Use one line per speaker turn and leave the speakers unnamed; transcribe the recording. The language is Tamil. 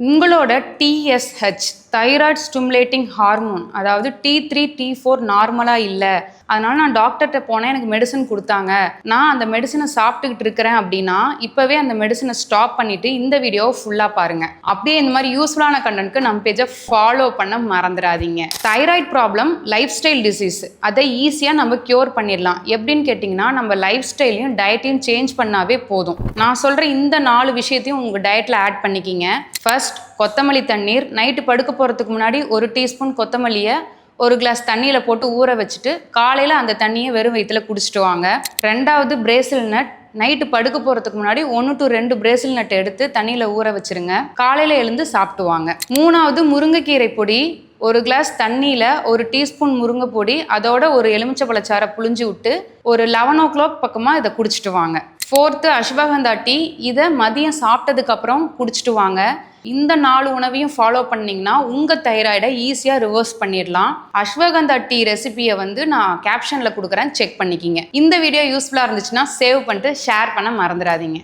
உங்களோட TSH தைராய்டு ஸ்டிமுலேட்டிங் ஹார்மோன் அதாவது T3 T4 நார்மலாக இல்லை, அதனால நான் டாக்டர்கிட்ட போனேன், எனக்கு மெடிசன் கொடுத்தாங்க, நான் அந்த மெடிசனை சாப்பிட்டுக்கிட்டு இருக்கிறேன் அப்படின்னா இப்போவே அந்த மெடிசனை ஸ்டாப் பண்ணிவிட்டு இந்த வீடியோவை ஃபுல்லாக பாருங்கள். அப்படியே இந்த மாதிரி யூஸ்ஃபுல்லான கண்டென்ட்க்கு நம்ம பேஜை ஃபாலோ பண்ண மறந்துடாதீங்க. Thyroid problem life style disease, அதை ஈஸியாக நம்ம க்யூர் பண்ணிடலாம். எப்படின்னு கேட்டிங்கன்னா நம்ம லைஃப் ஸ்டைலையும் டயட்டையும் சேஞ்ச் பண்ணாவே போதும். நான் சொல்கிற இந்த 4 விஷயத்தையும் உங்கள் டயட்டில் ஆட் பண்ணிக்கிங்க. ஃபர்ஸ்ட், கொத்தமல்லி தண்ணீர். நைட்டு படுக்க போகிறதுக்கு முன்னாடி 1 டீஸ்பூன் கொத்தமல்லியை 1 கிளாஸ் தண்ணியில் போட்டு ஊற வச்சுட்டு காலையில் அந்த தண்ணியை வெறும் வயிற்றுல குடிச்சிட்டு வாங்க. 2வது, பிரேசில் நட். நைட்டு படுக்க போகிறதுக்கு முன்னாடி 1 to 2 பிரேசில் நட் எடுத்து தண்ணியில் ஊற வச்சுருங்க. காலையில் எழுந்து சாப்பிட்டுவாங்க. 3வது, முருங்கைக்கீரை பொடி. 1 கிளாஸ் தண்ணியில் 1 டீஸ்பூன் முருங்கை பொடி, அதோட ஒரு எலுமிச்சப்பழச்சாரை புழிஞ்சு விட்டு ஒரு 11 o'clock பக்கமாக இதை குடிச்சிட்டு வாங்க. 4th, ashwagandha tea. இதை மதியம் சாப்பிட்டதுக்கப்புறம் குடிச்சிட்டு வாங்க. இந்த 4 உணவையும் ஃபாலோ பண்ணிங்கன்னா உங்கள் தைராய்டை ஈஸியாக ரிவர்ஸ் பண்ணிடலாம். அஸ்வகந்தா டீ ரெசிபியை நான் கேப்ஷனில் கொடுக்குறேன், செக் பண்ணிக்கிங்க. இந்த வீடியோ யூஸ்ஃபுல்லாக இருந்துச்சுன்னா சேவ் பண்ணிட்டு ஷேர் பண்ண மறந்துடாதீங்க.